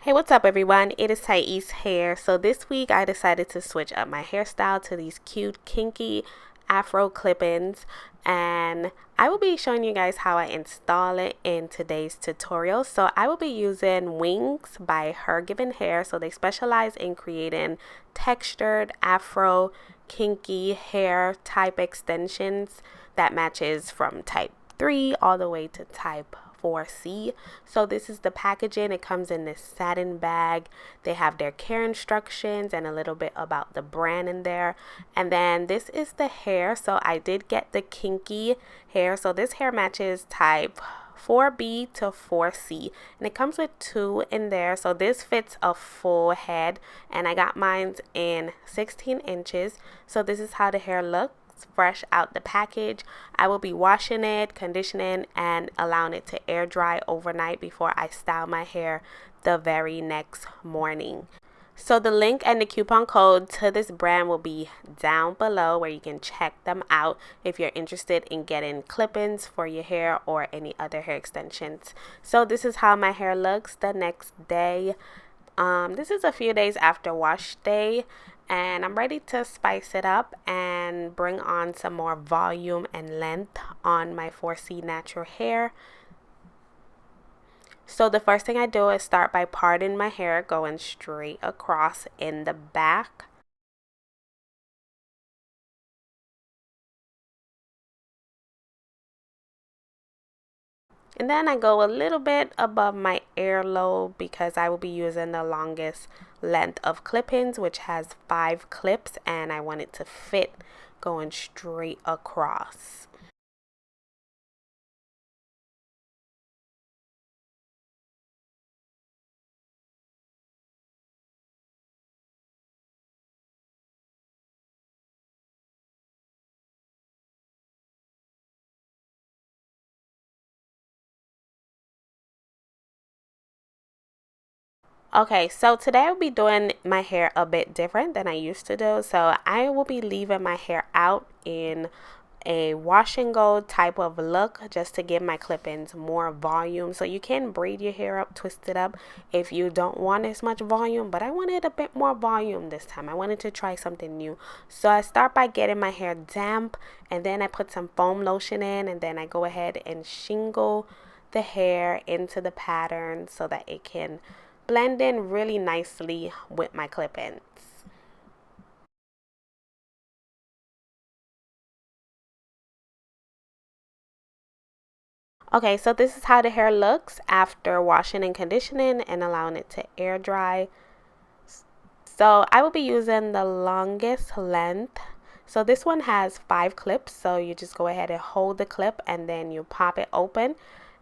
Hey, what's up everyone? It is Thais Hair. So this week I decided to switch up my hairstyle to these cute kinky afro clip-ins, and I will be showing you guys how I install it in today's tutorial. So I will be using Wings by Hergivenhair. So they specialize in creating textured afro kinky hair type extensions that matches from type 3 all the way to type 4C. So this is the packaging. It comes in this satin bag. They have their care instructions and a little bit about the brand in there. And then this is the hair. So I did get the kinky hair. So this hair matches type 4B to 4C, and it comes with two in there. So this fits a full head, and I got mine in 16 inches. So this is how the hair looks fresh out the package. I will be washing it, conditioning, and allowing it to air dry overnight before I style my hair the very next morning. So the link and the coupon code to this brand will be down below, where you can check them out if you're interested in getting clip-ins for your hair or any other hair extensions. So this is how my hair looks the next day. This is a few days after wash day, and I'm ready to spice it up and bring on some more volume and length on my 4C natural hair. So the first thing I do is start by parting my hair, going straight across in the back. And then I go a little bit above my earlobe because I will be using the longest length of clip-ins, which has 5 clips, and I want it to fit going straight across. Okay, so today I'll be doing my hair a bit different than I used to do. So I will be leaving my hair out in a wash and go type of look, just to give my clip-ins more volume. So you can braid your hair up, twist it up if you don't want as much volume, but I wanted a bit more volume this time. I wanted to try something new. So I start by getting my hair damp, and then I put some foam lotion in, and then I go ahead and shingle the hair into the pattern so that it can blend in really nicely with my clip-ins. Okay, so this is how the hair looks after washing and conditioning and allowing it to air dry. So I will be using the longest length. So this one has 5 clips, so you just go ahead and hold the clip and then you pop it open,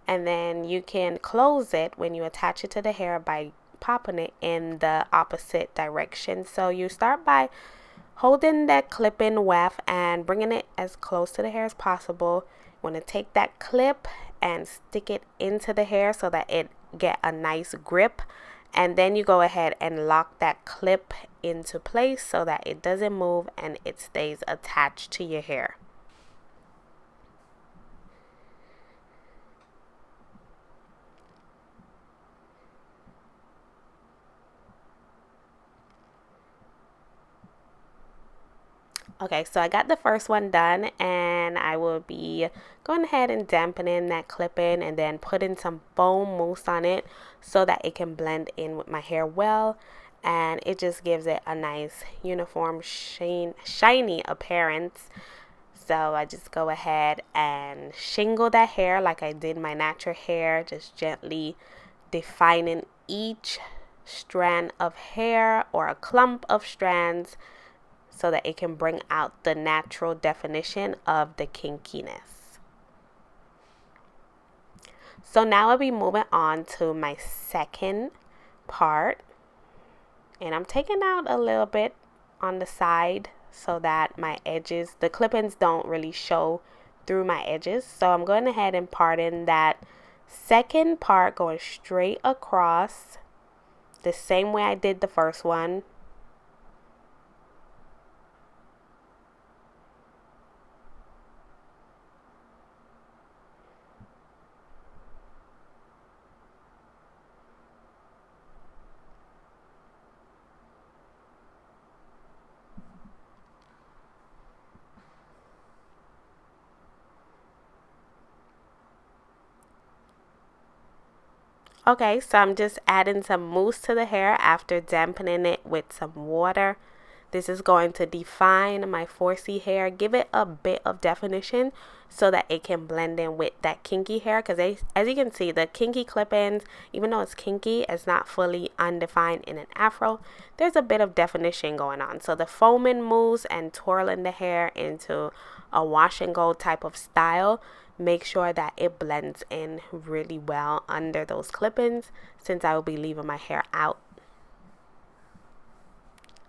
and then you can close it when you attach it to the hair by popping it in the opposite direction. So you start by holding that clip in weft and bringing it as close to the hair as possible. You want to take that clip and stick it into the hair so that it get a nice grip, and then you go ahead and lock that clip into place so that it doesn't move and it stays attached to your hair. Okay, so I got the first one done, and I will be going ahead and dampening that clip in and then putting some foam mousse on it so that it can blend in with my hair well, and it just gives it a nice uniform shiny appearance. So I just go ahead and shingle that hair like I did my natural hair, just gently defining each strand of hair or a clump of strands so that it can bring out the natural definition of the kinkiness. So now I'll be moving on to my second part, and I'm taking out a little bit on the side so that my edges, the clip-ins don't really show through my edges. So I'm going ahead and parting that second part, going straight across the same way I did the first one. Okay, so I'm just adding some mousse to the hair after dampening it with some water. This is going to define my 4C hair, give it a bit of definition so that it can blend in with that kinky hair. Because as you can see, the kinky clip-ins, even though it's kinky, it's not fully undefined in an afro. There's a bit of definition going on. So the foaming mousse and twirling the hair into a wash and go type of style, make sure that it blends in really well under those clip-ins, since I will be leaving my hair out.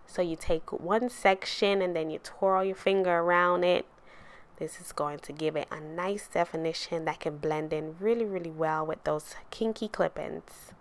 So you take one section and then you twirl your finger around it. This is going to give it a nice definition that can blend in really, really well with those kinky clip-ins.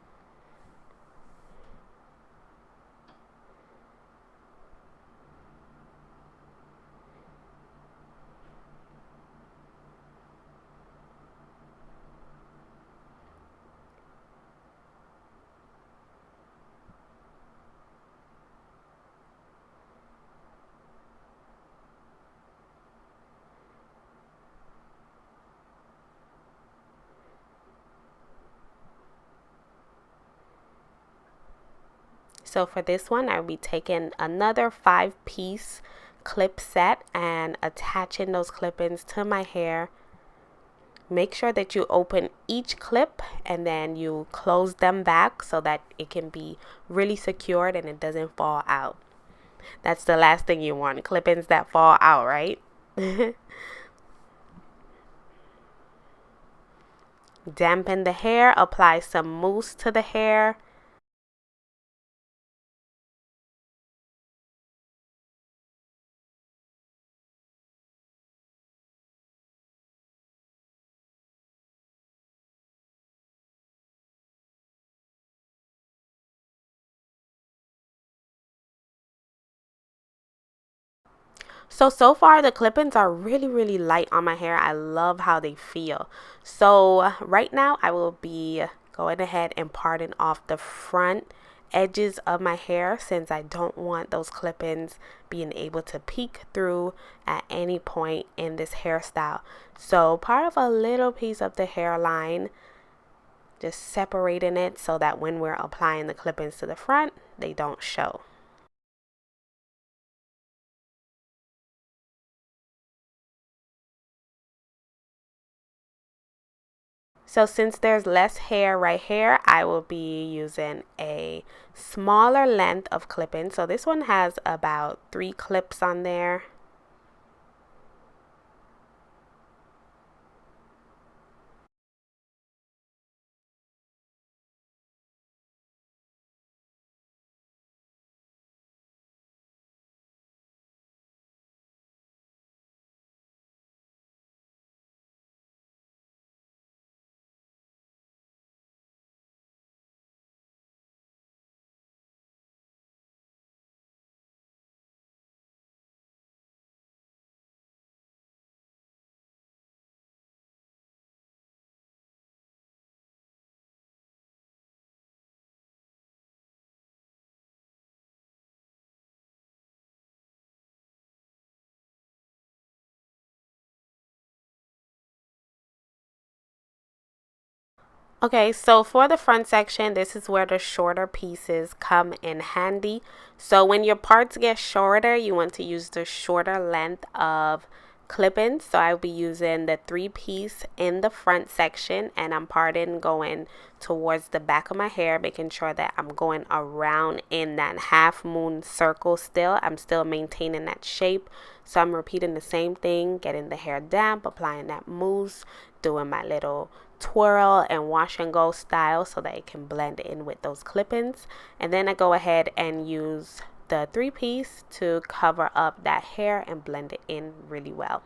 So for this one, I'll be taking another 5-piece clip set and attaching those clip-ins to my hair. Make sure that you open each clip and then you close them back so that it can be really secured and it doesn't fall out. That's the last thing you want, clip-ins that fall out, right? Dampen the hair, apply some mousse to the hair. So far the clip-ins are really, really light on my hair. I love how they feel. So right now I will be going ahead and parting off the front edges of my hair, since I don't want those clip-ins being able to peek through at any point in this hairstyle. So part of a little piece of the hairline, just separating it so that when we're applying the clip-ins to the front, they don't show. So since there's less hair right here, I will be using a smaller length of clip-in. So this one has about 3 clips on there. Okay, so for the front section, this is where the shorter pieces come in handy. So when your parts get shorter, you want to use the shorter length of clip-ins. So I'll be using the 3-piece in the front section, and I'm parting going towards the back of my hair, making sure that I'm going around in that half moon circle still. I'm still maintaining that shape. So I'm repeating the same thing, getting the hair damp, applying that mousse, doing my little twirl and wash and go style so that it can blend in with those clip-ins. And then I go ahead and use the 3-piece to cover up that hair and blend it in really well.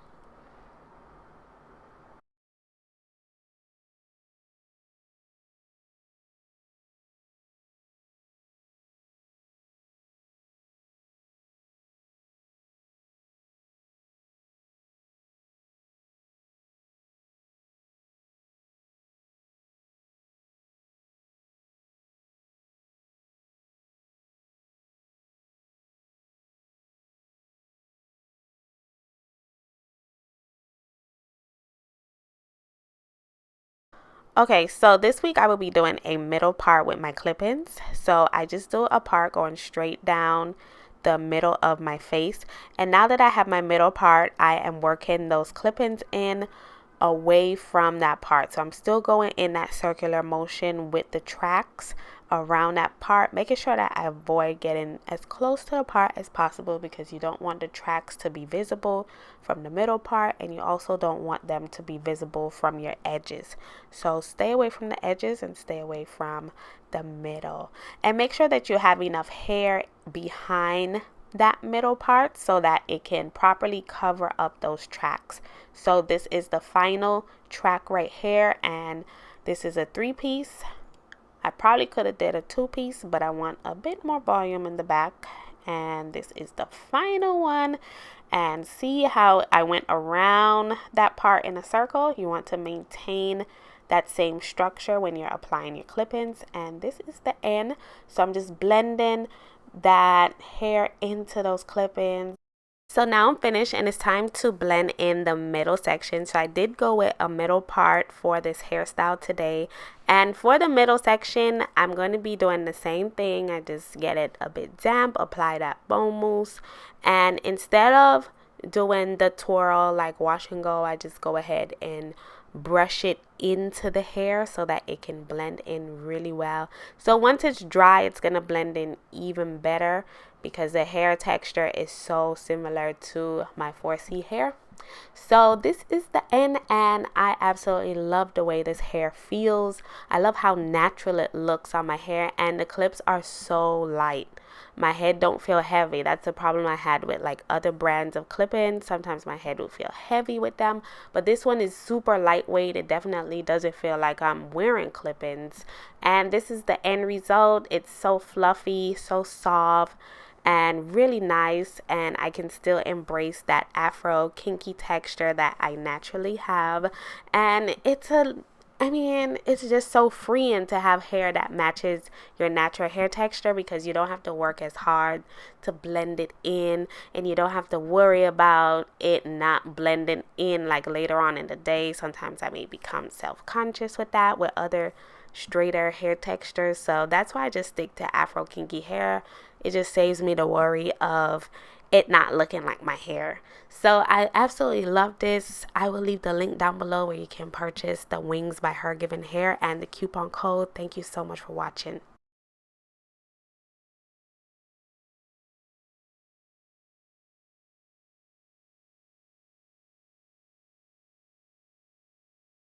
Okay, so this week I will be doing a middle part with my clip-ins. So I just do a part going straight down the middle of my face. And now that I have my middle part, I am working those clip-ins in away from that part. So I'm still going in that circular motion with the tracks around that part, making sure that I avoid getting as close to the part as possible, because you don't want the tracks to be visible from the middle part, and you also don't want them to be visible from your edges. So stay away from the edges and stay away from the middle, and make sure that you have enough hair behind that middle part so that it can properly cover up those tracks. So this is the final track right here, and this is a 3-piece. I probably could have did a 2-piece, but I want a bit more volume in the back, and this is the final one. And see how I went around that part in a circle? You want to maintain that same structure when you're applying your clip-ins, and this is the end. So I'm just blending that hair into those clip-ins. So now I'm finished, and it's time to blend in the middle section. So I did go with a middle part for this hairstyle today. And for the middle section, I'm going to be doing the same thing. I just get it a bit damp, apply that bone mousse. And instead of doing the twirl like wash and go, I just go ahead and brush it into the hair so that it can blend in really well. So once it's dry, it's going to blend in even better, because the hair texture is so similar to my 4C hair. So this is the end, and I absolutely love the way this hair feels. I love how natural it looks on my hair, and the clips are so light. My head don't feel heavy. That's a problem I had with like other brands of clip-ins. Sometimes my head would feel heavy with them, but this one is super lightweight. It definitely doesn't feel like I'm wearing clip-ins. And this is the end result. It's so fluffy, so soft, and really nice, and I can still embrace that afro kinky texture that I naturally have. And it's just so freeing to have hair that matches your natural hair texture, because you don't have to work as hard to blend it in, and you don't have to worry about it not blending in like later on in the day. Sometimes I may become self-conscious with that with other straighter hair textures. So that's why I just stick to afro kinky hair. It just saves me the worry of it not looking like my hair. So I absolutely love this. I will leave the link down below where you can purchase the Wings by Hergivenhair and the coupon code. Thank you so much for watching.